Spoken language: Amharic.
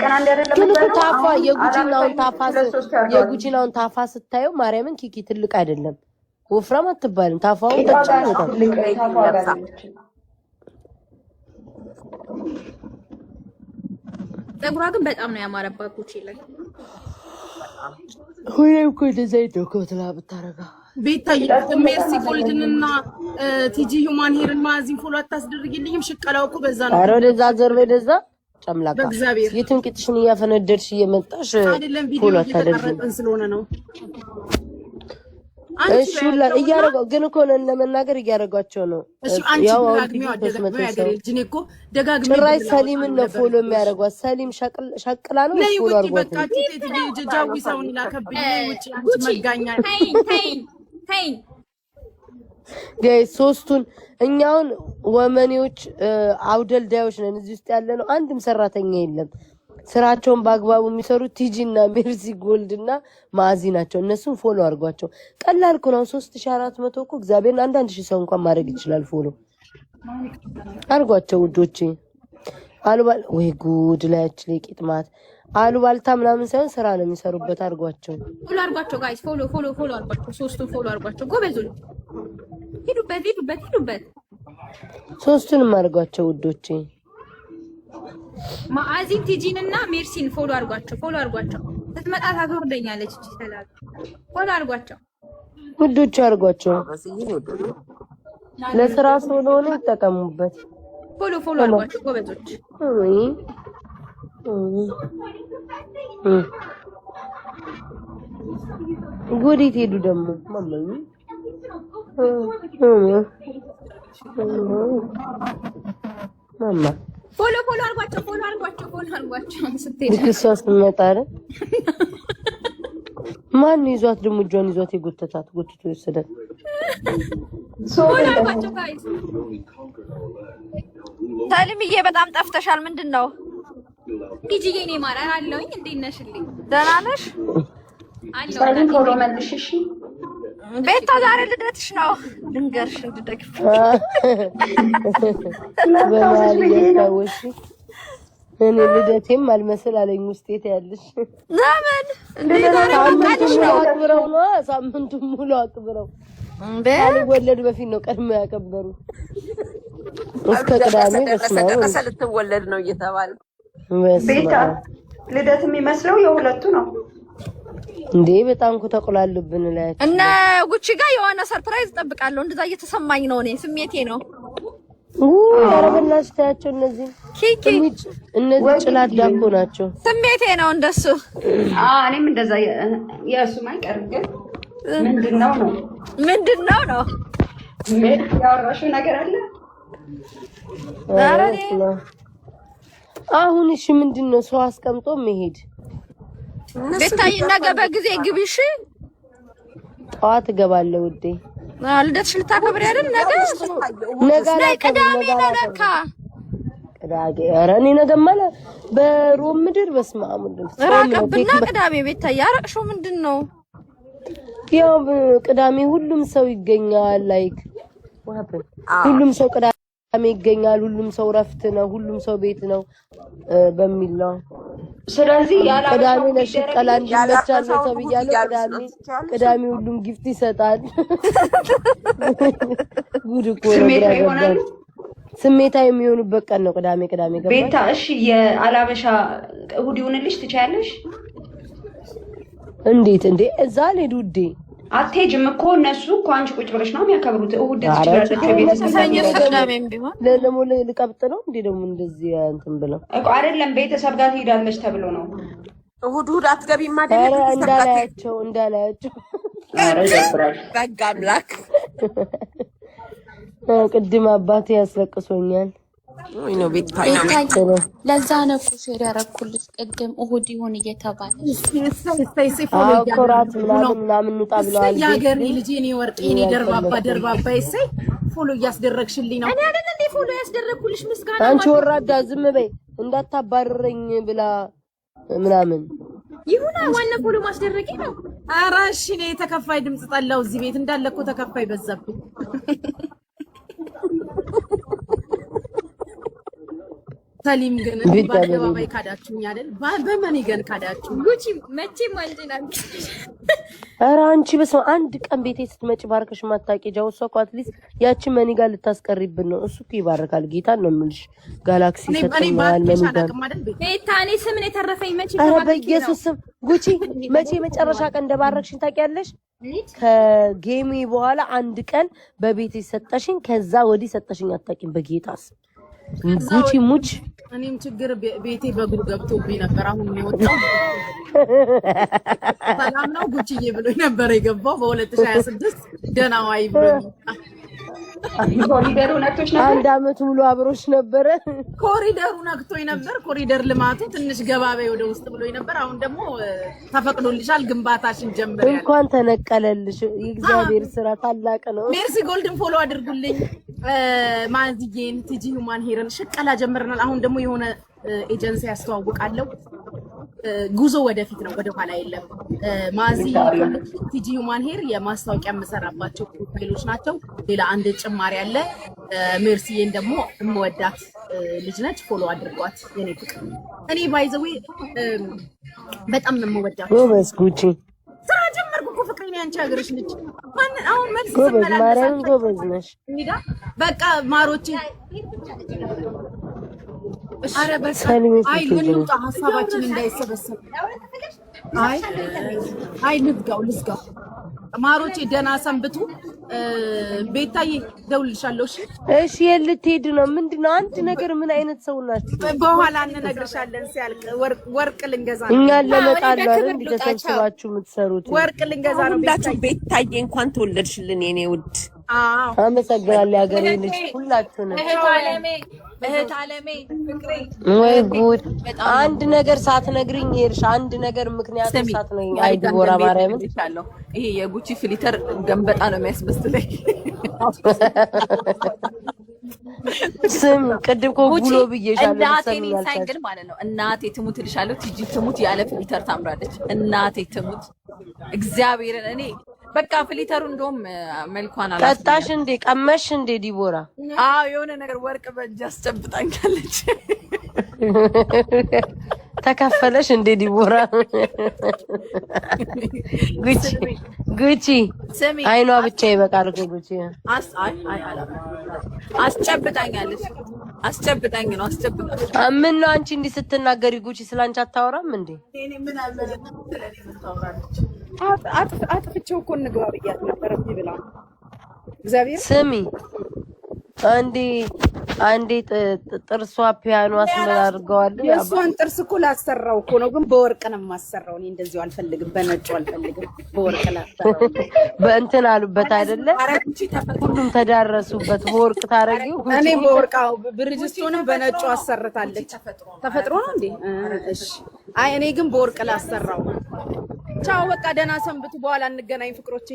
ቀን አንድ አይደለም ግን ታፋ የጉቺናውን ታፋ ስታየው ማርያምን ኪኪ ትልቅ አይደለም ወፍራም አትባልም ታፋው ቀጭን ነው ፀጉሯ ግን በጣም ነው ያማረባት ጉቺ ላይ ሁሌም እኮ እንደዛ ይደኮትላ ብታረጋ ቤታዬ ሜርሲ ጎልድንና ቲጂ ሁማን ሄርን ማዚን ፎሎ አታስደርግልኝም ሽቀላው እኮ በዛ ነው አረ ወደዛ ዘርበ ወደዛ ጨምላቃ የትን ቂጥሽን ያፈነደርሽ እየመጣሽ አይደለም ቪዲዮ እየተቀረጸን ስለሆነ ነው እሺ ሁላ እያረጋው ግን እኮ ለመናገር እያረጋቸው ነው ያው ደጋግሜ ያገሬልኝ እኮ ደጋግሜ ጭራይ ሰሊምን ነው ፎሎ የሚያረጋው ሰሊም ሸቅላ ነው ፎሎ አርጓት ጃዊ ሰውን ላከብኝ ውጪ መጋኛ ሄይ ጋይ ሶስቱን እኛውን ወመኔዎች አውደልዳዮች ነን እዚህ ውስጥ ያለ ነው አንድም ሰራተኛ የለም ስራቸውን ባግባቡ የሚሰሩት ቲጂና ሜርሲ ጎልድና ማዚ ናቸው እነሱን ፎሎ አርጓቸው ቀላል እኮ ነው 3400 እኮ እግዚአብሔር አንዳንድ ሺህ ሰው እንኳን ማድረግ ይችላል ፎሎ አርጓቸው ውዶቼ አሉባል ወይ ጉድ ላይች ለቂጥማት አሉባልታ ምናምን ሳይሆን ስራ ነው የሚሰሩበት አርጓቸው ፎሎ አርጓቸው ጋይስ ፎሎ አርጓቸው ሶስቱን ፎሎ አርጓቸው ጎበዙ ሂዱበት ሶስቱንም አርጓቸው ውዶቼ ማአዚን ቲጂንና ሜርሲን ፎሎ አርጓቸው ስትመጣ ታወርደኛለች እቺ ሰላም ፎሎ አርጓቸው ውዶቹ አርጓቸው ለስራ ስለሆነ ይጠቀሙበት ፎሎ አርጓቸው ጎበዞች ጉዲት ሄዱ ደግሞ ማማኝ ማማ ፎሎ አርጓቸው ስትሄድ ክርስቶስ መጣረ ማን ይዟት ደግሞ ጆን ይዟት የጎተታት ጎትቶ ይወሰዳል ፎሎ አርጓቸው ጋይስ ሰሊምዬ በጣም ጠፍተሻል ምንድነው ዲጂዬ እኔ ማራር አለውኝ እንዴት ነሽልኝ ደህና ነሽ አለው ሰሊም ፎሎ መልሽሽ ቤታ ዛሬ ልደትሽ ነው ድንገርሽ እንድደግፍ በማልየታውሽ እኔ ልደቴም አልመስል አለኝ ውስጤት ያለሽ ዘመን እንዴት ሳምንቱ ሙሉ አክብረው ወለድ በፊት ነው ቀድሞ ያከበሩ እስከ ቅዳሜ ደረሰ ልትወለድ ነው እየተባለ ቤታ ልደት የሚመስለው የሁለቱ ነው እንዴ በጣም ተቆላልብን ላይ እና ጉቺ ጋር የሆነ ሰርፕራይዝ ጠብቃለሁ እንደዛ እየተሰማኝ ነው እኔ ስሜቴ ነው ያረበላሽ ታያቸው እነዚህ ጭላት ዳኮ ናቸው ስሜቴ ነው እንደሱ እኔም እንደዛ የእሱ ማይቀር ግን ምንድነው ነው ያወራሽው ነገር አለ አሁን እሺ ምንድነው ሰው አስቀምጦ መሄድ ቤታይ ነገ በጊዜ ግቢሽ ጧት እገባለሁ ውዴ ልደትሽ ልታከብሪ አይደል ነገ ቅዳሜ ነካ ኧረ እኔ ነገ ማለት በሮም ምድር በስመ አብ ራቀብና ቅዳሜ ቤታይ ያረቅሽው ምንድነው ያው ቅዳሜ ሁሉም ሰው ይገኛል ላይክ ሁሉም ሰው ቅዳሜ ይገኛል ሁሉም ሰው ረፍት ነው ሁሉም ሰው ቤት ነው በሚል ነው ስለዚህ ቅዳሜ ለሽቀላ እንዲመቻል ነው ተብያለሁ ቅዳሜ ሁሉም ጊፍት ይሰጣል ጉድ እኮ ነው ስሜታዊ የሚሆኑበት ቀን ነው ቅዳሜ ገባ ቤታ እሺ የአላበሻ እሁድ ይሁንልሽ ትቻለሽ እንዴት እንዴ እዛ ለዱ ውዴ አትሄጂም እኮ እነሱ እኮ አንቺ ቁጭ ብለሽ ነው የሚያከብሩት እሁድ ትችላለሽ ቤተሰብ ቢሆን ለለሞለ ልቀብጥ ነው እንዴ ደግሞ እንደዚህ እንትን ብለው እኮ አይደለም ቤተሰብ ጋር ትሄዳለሽ ተብሎ ነው እሁድ አትገቢም አይደል እንዳላያቸው አረ ዘፍራሽ በጋምላክ ቅድም አባቴ ያስለቅሶኛል ወይ ነው ቤታይ ለዛ ነው እኮ ሼር ያረኩልሽ ቅድም እሁድ ይሁን እየተባለ ኮራት ምናምን እንውጣ ብለዋል ያገሬ ልጄ እኔ ወርቄ እኔ ደርባባ እሰይ ፎሎ እያስደረግሽልኝ ነው እኔ አይደል እንዴ ፎሎ ያስደረኩልሽ ምስጋና አንቺ ወራዳ ዝም በይ እንዳታባረረኝ ብላ ምናምን ይሁን ዋና ፎሎ ማስደረጊ ነው ኧረ እሺ እኔ ተከፋይ ድምጽ ጠላው እዚህ ቤት እንዳለ እኮ ተከፋይ በዛብኝ ሰሊም ግን በአደባባይ ካዳችሁኝ አይደል? በማን ይገን ካዳችሁ? ጉቺ መቼም አንቺን ኧረ አንቺ በስመ አንድ ቀን ቤቴ ስትመጪ ባርከሽ ማታቂ ጃውሷ እኮ አትሊስት ያቺ መኒ ጋር ልታስቀሪብን ነው። እሱ እኮ ይባርካል። ጌታን ነው የምልሽ። ጋላክሲ ሰጥቶኛል መኒ ጋር ቤታኔ ስምን የተረፈኝ መቼ ኧረ በኢየሱስ ስም ጉቺ መቼ መጨረሻ ቀን እንደባረክሽኝ ታውቂያለሽ? ከጌሚ በኋላ አንድ ቀን በቤቴ ሰጠሽኝ። ከዛ ወዲህ ሰጠሽኝ አታውቂም። በጌታስ ጉቺ ሙች እኔም ችግር ቤቴ በእግሩ ገብቶብኝ ነበር። አሁን ነው የወጣው። ሰላም ነው ጉቺዬ ብሎኝ ነበር የገባው በ2026 ደህና ዋይ ብሎኝ። ኮሪደሩ ነክቶሽ ነበር? አንድ አመት ሙሉ አብሮሽ ነበረ። ኮሪደሩ ነክቶኝ ነበር። ኮሪደር ልማቱ ትንሽ ገባበይ ወደ ውስጥ ብሎኝ ነበር። አሁን ደግሞ ተፈቅዶልሻል፣ ግንባታሽን ጀምር ያለ እንኳን ተነቀለልሽ። የእግዚአብሔር ስራ ታላቅ ነው። ሜርሲ ጎልድን ፎሎ አድርጉልኝ። ማዝዬን ቲጂ ሁማን ሄርን ሽቀላ ጀምረናል። አሁን ደግሞ የሆነ ኤጀንሲ ያስተዋውቃለሁ። ጉዞ ወደፊት ነው፣ ወደ ኋላ የለም። ማዚ ቲጂ ሁማን ሄር የማስታወቂያ የምሰራባቸው ፕሮፋይሎች ናቸው። ሌላ አንድ ጭማሪ አለ። ሜርሲዬን ደግሞ የምወዳት ልጅ ነች፣ ፎሎ አድርጓት የኔ ፍቅር። እኔ ባይዘዌ በጣም ነው የምወዳት። ጎበዝ ጉቺ ስራ ጀመርኩ እኮ ፍቅሬን። ያንቺ ሀገርሽ ልጅ ማን አሁን መልስ ጎበዝ ማርያም ጎበዝ ነሽ። በቃ ማሮቼ አረ በቃ አይ ልንውጣ፣ ሀሳባችን እንዳይሰበሰብ። አይ ልዝጋው ማሮቼ፣ ደህና ሰንብቱ። ቤታዬ ደውልልሻለሁ። እሺ የልትሄድ ነው? ምንድነው አንድ ነገር? ምን አይነት ሰው ናችሁ? በኋላ እንነግርሻለን። ሲያልቅ ወርቅ ልንገዛ ነው። እኛን ለመጣል አይደል ተሰብስባችሁ የምትሰሩት? ወርቅ ልንገዛ ነው። ሁላችሁ ቤታዬ እንኳን ተወለድሽልን የኔ ውድ። አመሰግናለሁ ያገሬ ልጅ ሁላችሁንም። እህት አለሜ ፍቅሬ ወይ ጉድ! አንድ ነገር ሳትነግሪኝ ሄድሽ። አንድ ነገር ምክንያት ሳትነግሪኝ። አይ ዲቦራ ማርያም ይቻለሁ። ይሄ የጉቺ ፍሊተር ገንበጣ ነው የሚያስመስለኝ። ስም ቅድም እኮ ጉሎ ብዬሻለሁ። እናቴን ሳይንግል ማለት ነው። እናቴ ትሙት እልሻለሁ። ቲጂ ትሙት ያለ ፍሊተር ታምራለች። እናቴ ትሙት እግዚአብሔርን። እኔ በቃ ፍሊተሩ እንደውም መልኳን አላ ጠጣሽ እንዴ? ቀመሽ እንዴ ዲቦራ? አዎ የሆነ ነገር ወርቅ በእጅ አስጨብጣኛለች። ተከፈለሽ እንዴ ዲቦራ? ጉቺ አይኗ ብቻ ይበቃል እኮ ጉቺ። አስጨብጣኛለች። አስጨብጣኝ ነው አስጨብጣኝ። ምን ነው አንቺ እንዲህ ስትናገሪ ጉቺ ስላንቺ አታወራም እንዴ? እኔ ምን አለ ስለኔ ምን ታወራለች? አጥፍቼው እኮ እንግባ ብያት ነበር ብላ እግዚአብሔር ስሚ አንዴ ጥርሷ ፒያኖ አስመርገዋል። የእሷን ጥርስ እኮ ላሰራው እኮ ነው፣ ግን በወርቅ ነው የማሰራው። እኔ እንደዚሁ አልፈልግም፣ በነጩ አልፈልግም፣ በወርቅ ላሰራው። በእንትን አሉበት አይደለ? ሁሉም ተዳረሱበት። በወርቅ ታረጊው። እኔ በወርቅ ብርጅስቶንም በነጩ አሰርታለች። ተፈጥሮ ነው እንዴ? እሺ። አይ እኔ ግን በወርቅ ላሰራው። ቻው በቃ ደህና ሰንብቱ። በኋላ እንገናኝ ፍቅሮቼ።